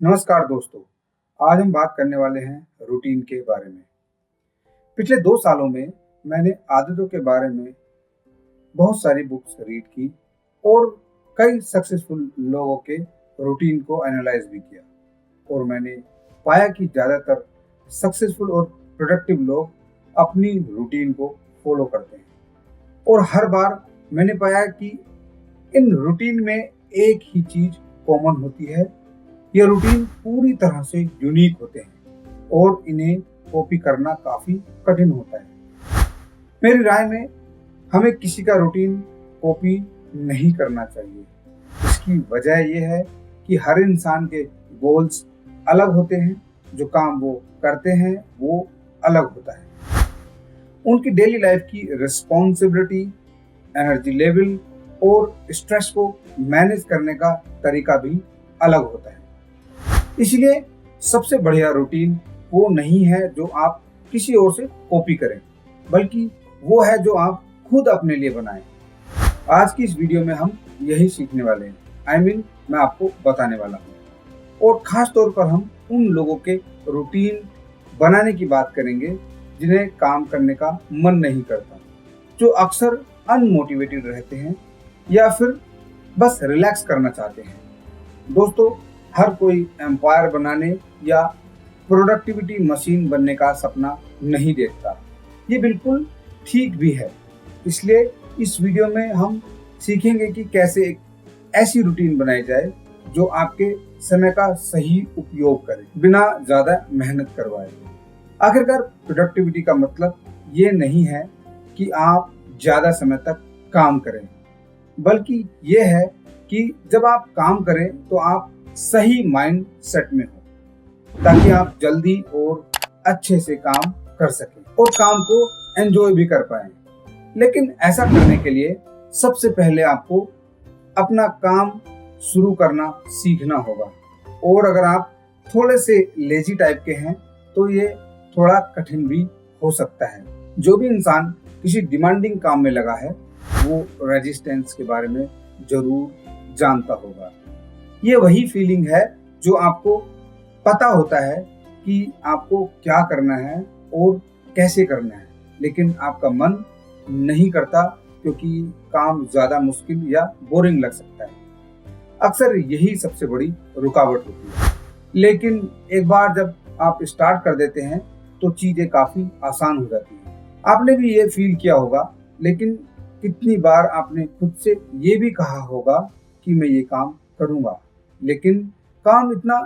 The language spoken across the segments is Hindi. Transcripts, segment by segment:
नमस्कार दोस्तों। आज हम बात करने वाले हैं रूटीन के बारे में। पिछले 2 सालों में मैंने आदतों के बारे में बहुत सारी बुक्स रीड की और कई सक्सेसफुल लोगों के रूटीन को एनालाइज भी किया और मैंने पाया कि ज़्यादातर सक्सेसफुल और प्रोडक्टिव लोग अपनी रूटीन को फॉलो करते हैं और हर बार मैंने पाया कि इन रूटीन में एक ही चीज़ कॉमन होती है। ये रूटीन पूरी तरह से यूनिक होते हैं और इन्हें कॉपी करना काफ़ी कठिन होता है। मेरी राय में हमें किसी का रूटीन कॉपी नहीं करना चाहिए। इसकी वजह यह है कि हर इंसान के गोल्स अलग होते हैं, जो काम वो करते हैं वो अलग होता है। उनकी डेली लाइफ की रिस्पॉन्सिबिलिटी, एनर्जी लेवल और स्ट्रेस को मैनेज करने का तरीका भी अलग होता है। इसलिए सबसे बढ़िया रूटीन वो नहीं है जो आप किसी और से कॉपी करें, बल्कि वो है जो आप खुद अपने लिए बनाएं। आज की इस वीडियो में हम यही सीखने वाले हैं। मैं आपको बताने वाला हूँ और खास तौर पर हम उन लोगों के रूटीन बनाने की बात करेंगे जिन्हें काम करने का मन नहीं करता, जो अक्सर अनमोटिवेटेड रहते हैं या फिर बस रिलैक्स करना चाहते हैं। दोस्तों, हर कोई एम्पायर बनाने या प्रोडक्टिविटी मशीन बनने का सपना नहीं देखता। ये बिल्कुल ठीक भी है। इसलिए इस वीडियो में हम सीखेंगे कि कैसे एक ऐसी रूटीन बनाई जाए जो आपके समय का सही उपयोग करे, बिना ज़्यादा मेहनत करवाए। आखिरकार प्रोडक्टिविटी का मतलब ये नहीं है कि आप ज़्यादा समय तक काम करें, बल्कि ये है कि जब आप काम करें तो आप सही माइंड सेट में हो, ताकि आप जल्दी और अच्छे से काम कर सकें और काम को एंजॉय भी कर पाएं। लेकिन ऐसा करने के लिए सबसे पहले आपको अपना काम शुरू करना सीखना होगा। और अगर आप थोड़े से लेजी टाइप के हैं तो ये थोड़ा कठिन भी हो सकता है। जो भी इंसान किसी डिमांडिंग काम में लगा है वो रेजिस्टेंस के बारे में जरूर जानता होगा। ये वही फीलिंग है जो आपको पता होता है कि आपको क्या करना है और कैसे करना है, लेकिन आपका मन नहीं करता क्योंकि काम ज़्यादा मुश्किल या बोरिंग लग सकता है। अक्सर यही सबसे बड़ी रुकावट होती है। लेकिन एक बार जब आप स्टार्ट कर देते हैं तो चीज़ें काफ़ी आसान हो जाती हैं। आपने भी ये फील किया होगा, लेकिन कितनी बार आपने खुद से ये भी कहा होगा कि मैं ये काम करूँगा, लेकिन काम इतना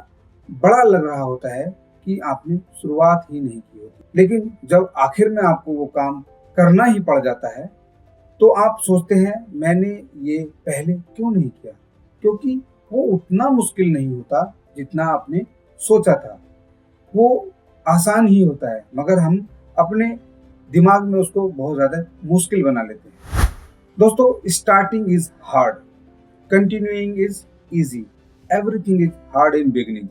बड़ा लग रहा होता है कि आपने शुरुआत ही नहीं की होती। लेकिन जब आखिर में आपको वो काम करना ही पड़ जाता है तो आप सोचते हैं मैंने ये पहले क्यों नहीं किया, क्योंकि वो उतना मुश्किल नहीं होता जितना आपने सोचा था। वो आसान ही होता है, मगर हम अपने दिमाग में उसको बहुत ज़्यादा मुश्किल बना लेते हैं। दोस्तों, starting is hard, continuing is easy, everything is hard in beginning.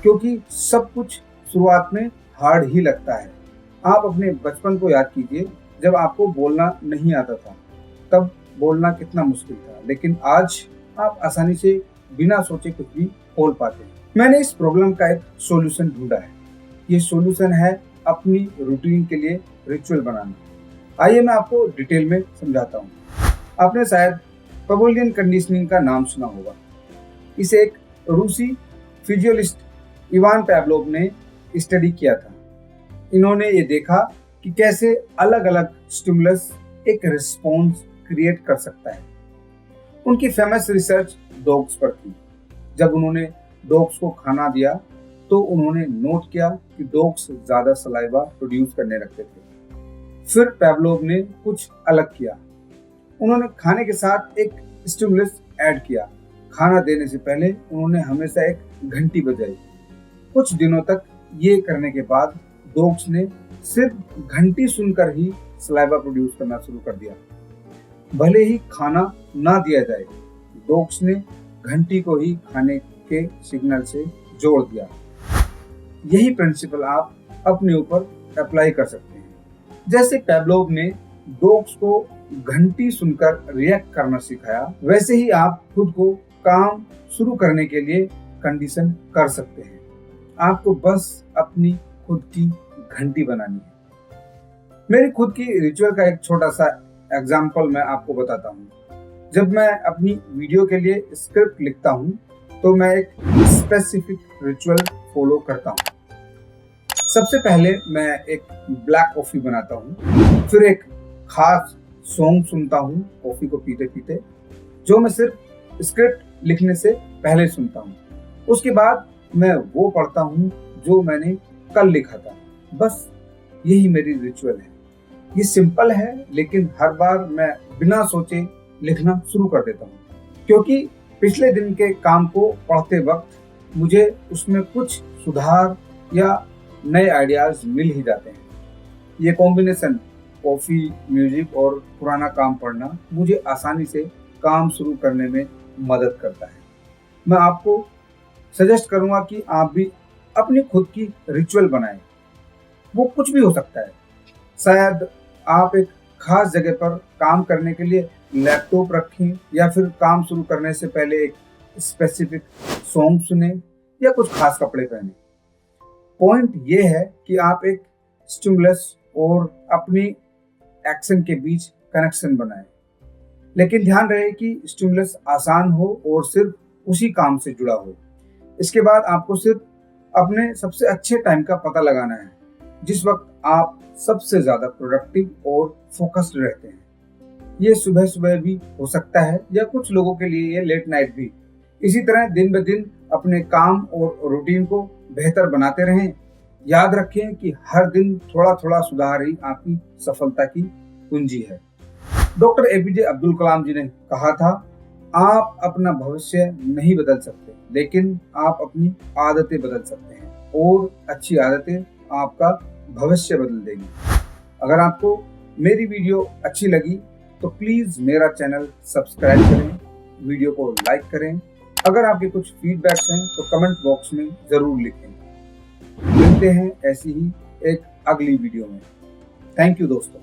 क्योंकि सब कुछ शुरुआत में हार्ड ही लगता है। आप अपने बचपन को याद कीजिए, जब आपको बोलना नहीं आता था तब बोलना कितना मुश्किल था, लेकिन आज आप आसानी से बिना सोचे कुछ भी बोल पाते हैं। मैंने इस प्रॉब्लम का एक सॉल्यूशन ढूंढा है। ये सॉल्यूशन है अपनी रूटीन के लिए रिचुअल बनाना। आइए मैं आपको डिटेल में समझाता हूँ। आपने शायद पवेलियन कंडीशनिंग का नाम सुना होगा। इसे एक रूसी फिजियोलॉजिस्ट इवान पावलोव ने स्टडी किया था। इन्होंने ये देखा कि कैसे अलग अलग स्टिमुलस एक रिस्पॉन्स क्रिएट कर सकता है। उनकी फेमस रिसर्च डॉग्स पर थी। जब उन्होंने डॉग्स को खाना दिया तो उन्होंने नोट किया कि डॉग्स ज़्यादा सलाइवा प्रोड्यूस करने लगते थे। फिर पावलोव ने कुछ अलग किया। उन्होंने खाने के साथ एक स्टिमुलस ऐड किया। खाना देने से पहले उन्होंने हमेशा एक घंटी बजाई। कुछ दिनों तक ये करने के बाद डॉग्स ने सिर्फ घंटी सुनकर ही सलाइवा प्रोड्यूस करना शुरू कर दिया। भले ही खाना ना दिया जाए, डॉग्स ने घंटी को ही खाने के सिग्नल से जोड़ दिया। यही प्रिंसिपल आप अपने ऊपर अप्लाई कर सकते हैं। जैसे पावलोव ने डॉग्स को घंटी सुनकर रिएक्ट करना सिखाया, वैसे ही आप खुद को काम शुरू करने के लिए कंडीशन कर सकते हैं। आपको बस अपनी खुद की घंटी बनानी है। मेरी खुद की रिचुअल का एक छोटा सा एग्जाम्पल मैं आपको बताता हूँ। जब मैं अपनी वीडियो के लिए स्क्रिप्ट लिखता हूँ तो मैं एक स्पेसिफिक रिचुअल फॉलो करता हूँ। सबसे पहले मैं एक ब्लैक कॉफी बनाता हूँ, फिर एक खास सॉन्ग सुनता हूँ कॉफी को पीते पीते, जो मैं सिर्फ स्क्रिप्ट लिखने से पहले सुनता हूँ। उसके बाद मैं वो पढ़ता हूँ जो मैंने कल लिखा था। बस यही मेरी रिचुअल है। ये सिंपल है, लेकिन हर बार मैं बिना सोचे लिखना शुरू कर देता हूँ, क्योंकि पिछले दिन के काम को पढ़ते वक्त मुझे उसमें कुछ सुधार या नए आइडियाज मिल ही जाते हैं। ये कॉम्बिनेशन कॉफी, म्यूजिक और पुराना काम पढ़ना मुझे आसानी से काम शुरू करने में मदद करता है। मैं आपको सजेस्ट करूंगा कि आप भी अपनी खुद की रिचुअल बनाएं। वो कुछ भी हो सकता है। शायद आप एक खास जगह पर काम करने के लिए लैपटॉप रखें, या फिर काम शुरू करने से पहले एक स्पेसिफिक सॉन्ग सुने, या कुछ खास कपड़े पहने। पॉइंट ये है कि आप एक स्टिमुलस और अपनी एक्शन के बीच कनेक्शन बनाएं। लेकिन ध्यान रहे कि स्टिमुलस आसान हो और सिर्फ उसी काम से जुड़ा हो। इसके बाद आपको सिर्फ अपने सबसे अच्छे टाइम का पता लगाना है, जिस वक्त आप सबसे ज्यादा प्रोडक्टिव और फोकस्ड रहते हैं। ये सुबह सुबह भी हो सकता है, या कुछ लोगों के लिए ये लेट नाइट भी। इसी तरह दिन ब दिन अपने काम और रूटीन को बेहतर बनाते रहें। याद रखें कि हर दिन थोड़ा थोड़ा सुधार ही आपकी सफलता की कुंजी है। डॉक्टर एपीजे अब्दुल कलाम जी ने कहा था, आप अपना भविष्य नहीं बदल सकते, लेकिन आप अपनी आदतें बदल सकते हैं, और अच्छी आदतें आपका भविष्य बदल देगी। अगर आपको मेरी वीडियो अच्छी लगी तो प्लीज मेरा चैनल सब्सक्राइब करें, वीडियो को लाइक करें। अगर आपके कुछ फीडबैक्स हैं तो कमेंट बॉक्स में जरूर लिखें। मिलते हैं ऐसी ही एक अगली वीडियो में। थैंक यू दोस्तों।